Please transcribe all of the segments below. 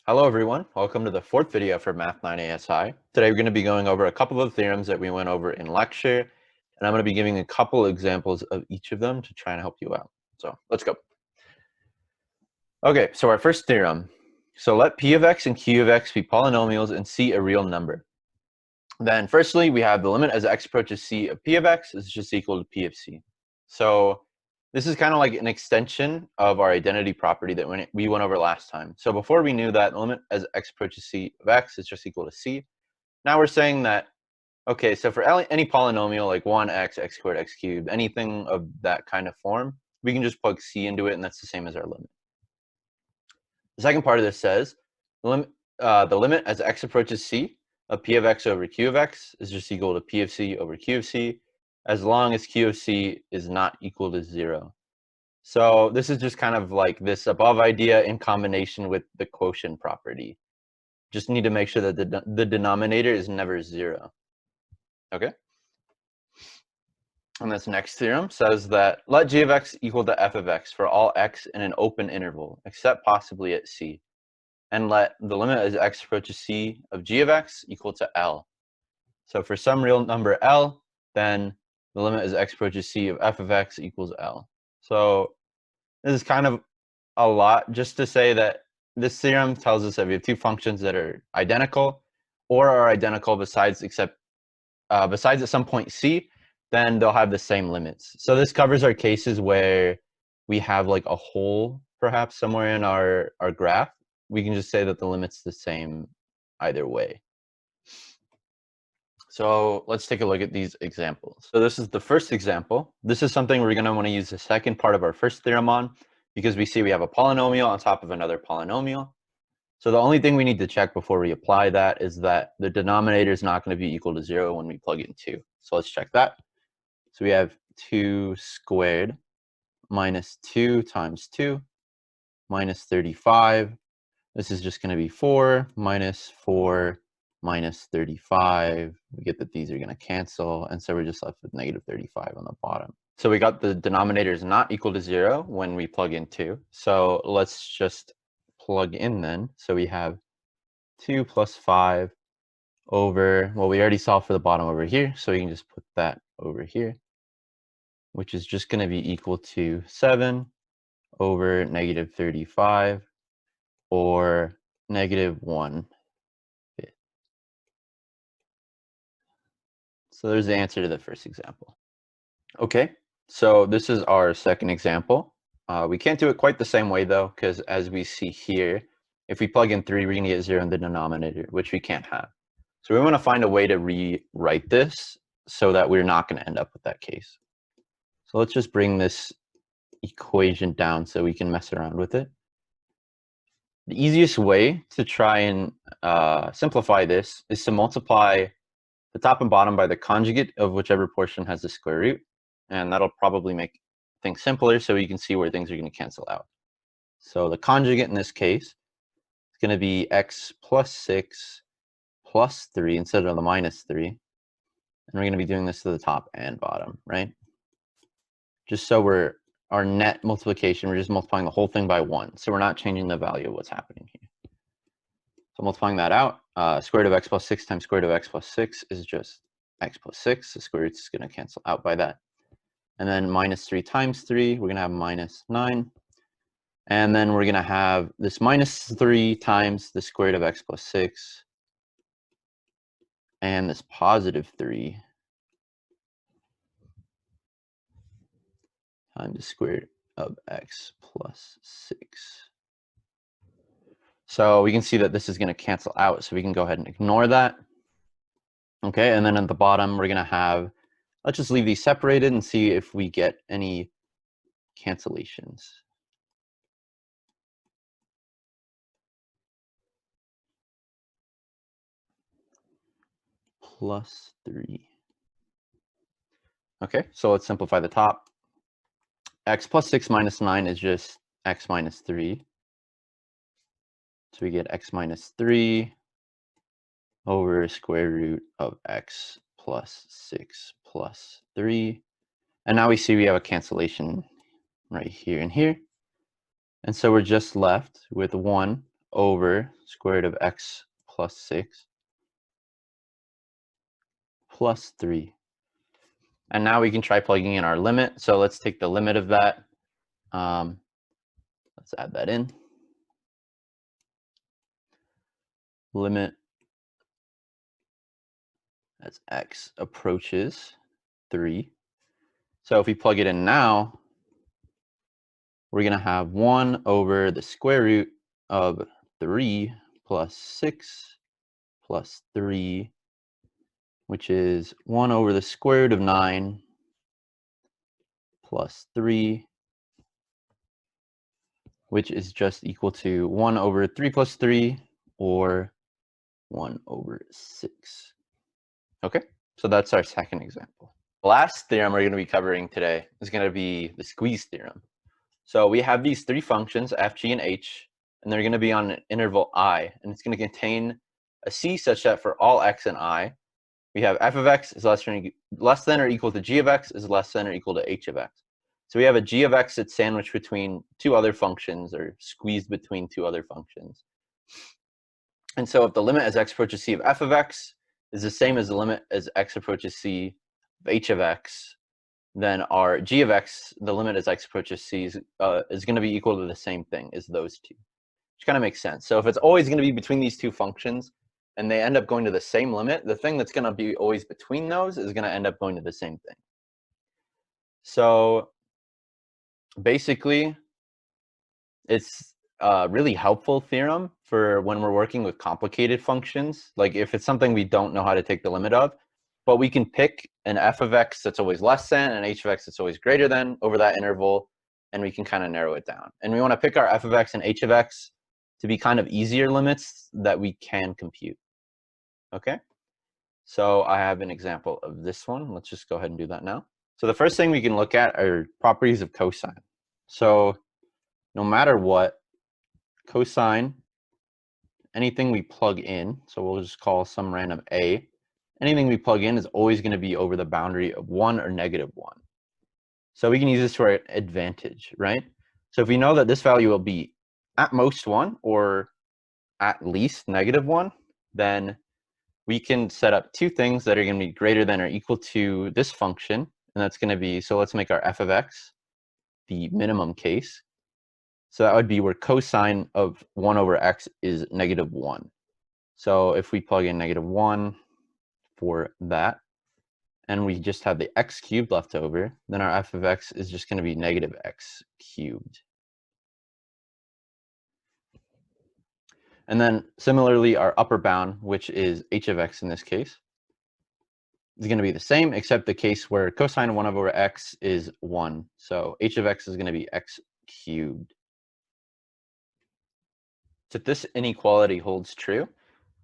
Hello everyone, welcome to the fourth video for Math 9 ASI. Today we're going to be going over a couple of theorems that we went over in lecture, and I'm going to be giving a couple examples of each of them to try and help you out. So let's go. Okay, so our first theorem. So let P of x and Q of x be polynomials and C a real number. Then firstly, we have the limit as x approaches C of P of x is just equal to P of C. So this is kind of like an extension of our identity property that we went over last time. So before we knew that the limit as x approaches C of x is just equal to C. Now we're saying that, okay, so for any polynomial like 1x, x squared, x cubed, anything of that kind of form, we can just plug C into it, and that's the same as our limit. The second part of this says the limit as x approaches C of P of x over Q of x is just equal to P of C over Q of C, as long as Q of C is not equal to 0. So this is just kind of like this above idea in combination with the quotient property. Just need to make sure that the denominator is never 0. Okay? And this next theorem says that let g of x equal to f of x for all x in an open interval, except possibly at C. And let the limit as x approaches C of g of x equal to L. So for some real number L, then the limit as x approaches C of f of x equals L. So this is kind of a lot just to say that this theorem tells us that we have two functions that are identical or are identical besides at some point C, then they'll have the same limits. So this covers our cases where we have like a hole perhaps somewhere in our graph. We can just say that the limit's the same either way. So let's take a look at these examples. So this is the first example. This is something we're going to want to use the second part of our first theorem on, because we see we have a polynomial on top of another polynomial. So the only thing we need to check before we apply that is that the denominator is not going to be equal to 0 when we plug in 2. So let's check that. So we have 2 squared minus 2 times 2 minus 35. This is just going to be 4 minus 4 minus 35. We get that these are going to cancel, and so we're just left with negative 35 on the bottom. So we got the denominator is not equal to 0 when we plug in 2. So let's just plug in then. So we have 2 plus 5 over, well, we already solved for the bottom over here, so we can just put that over here, which is just going to be equal to 7 over negative 35, or negative 1/5. So there's the answer to the first example. Okay, so this is our second example. We can't do it quite the same way though, because as we see here, if we plug in 3, we're going to get 0 in the denominator, which we can't have. So we want to find a way to rewrite this so that we're not going to end up with that case. So let's just bring this equation down so we can mess around with it. The easiest way to try and simplify this is to multiply the top and bottom by the conjugate of whichever portion has the square root, and that'll probably make things simpler so you can see where things are going to cancel out. So the conjugate in this case is going to be x plus 6 plus 3 instead of the minus 3. And we're going to be doing this to the top and bottom, right? Just so our net multiplication, we're just multiplying the whole thing by 1. So we're not changing the value of what's happening here. So multiplying that out, square root of x plus 6 times square root of x plus 6 is just x plus 6. The square root is going to cancel out by that. And then minus 3 times 3, we're going to have minus 9. And then we're going to have this minus 3 times the square root of x plus 6. And this positive 3 times the square root of x plus 6. So we can see that this is going to cancel out, so we can go ahead and ignore that. Okay, and then at the bottom, we're going to have, let's just leave these separated and see if we get any cancellations. Plus 3. Okay, so let's simplify the top. X plus 6 minus 9 is just x minus 3. So we get x minus 3 over square root of x plus 6 plus 3. And now we see we have a cancellation right here and here. And so we're just left with 1 over square root of x plus 6 plus 3. And now we can try plugging in our limit. So let's take the limit of that. Let's add that in. Limit as x approaches 3. So if we plug it in now, we're going to have 1 over the square root of 3 plus 6 plus 3, which is 1 over the square root of 9 plus 3, which is just equal to 1 over 3 plus 3, or 1 over 6. Okay, so that's our second example. The last theorem we're going to be covering today is going to be the squeeze theorem. So we have these three functions, f, g, and h, and they're going to be on an interval I, and it's going to contain a c such that for all x and I, we have f of x is less than or equal to g of x is less than or equal to h of x. So we have a g of x that's sandwiched between two other functions, or squeezed between two other functions. And so if the limit as x approaches c of f of x is the same as the limit as x approaches c of h of x, then our g of x, the limit as x approaches c, is going to be equal to the same thing as those two, which kind of makes sense. So if it's always going to be between these two functions and they end up going to the same limit, the thing that's going to be always between those is going to end up going to the same thing. So basically, it's a really helpful theorem for when we're working with complicated functions, like if it's something we don't know how to take the limit of, but we can pick an f of x that's always less than and h of x that's always greater than over that interval, and we can kind of narrow it down. And we want to pick our f of x and h of x to be kind of easier limits that we can compute. Okay, so I have an example of this one. Let's just go ahead and do that now. So the first thing we can look at are properties of cosine. So no matter what, cosine, anything we plug in, so we'll just call some random a, anything we plug in is always going to be over the boundary of 1 or negative 1. So we can use this to our advantage, right? So if we know that this value will be at most 1 or at least negative 1, then we can set up two things that are going to be greater than or equal to this function. And that's going to be, so let's make our f of x the minimum case. So that would be where cosine of 1 over x is negative 1. So if we plug in negative 1 for that, and we just have the x cubed left over, then our f of x is just going to be negative x cubed. And then similarly, our upper bound, which is h of x in this case, is going to be the same, except the case where cosine of 1 over x is 1. So h of x is going to be x cubed. So if this inequality holds true,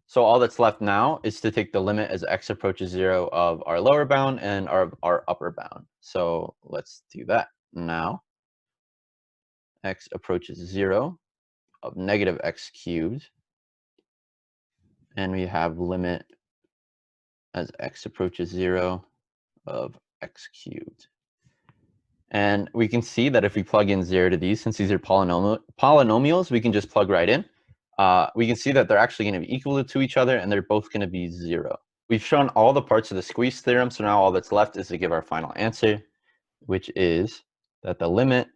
so all that's left now is to take the limit as x approaches 0 of our lower bound and our upper bound. So let's do that now. X approaches 0 of negative x cubed. And we have limit as x approaches 0 of x cubed. And we can see that if we plug in 0 to these, since these are polynomials, we can just plug right in. We can see that they're actually going to be equal to each other, and they're both going to be 0. We've shown all the parts of the squeeze theorem, so now all that's left is to give our final answer, which is that the limit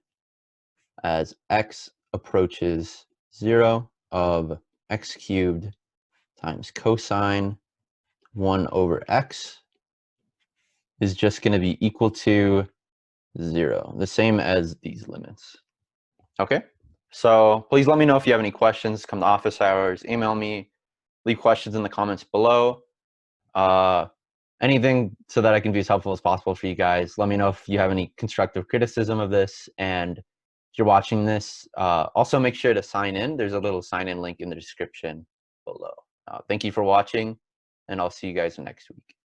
as x approaches 0 of x cubed times cosine 1 over x is just going to be equal to 0, the same as these limits. Okay, so please let me know if you have any questions. Come to office hours, email me, leave questions in the comments below. Anything so that I can be as helpful as possible for you guys. Let me know if you have any constructive criticism of this, and if you're watching this, also make sure to sign in. There's a little sign in link in the description below. Thank you for watching, and I'll see you guys next week.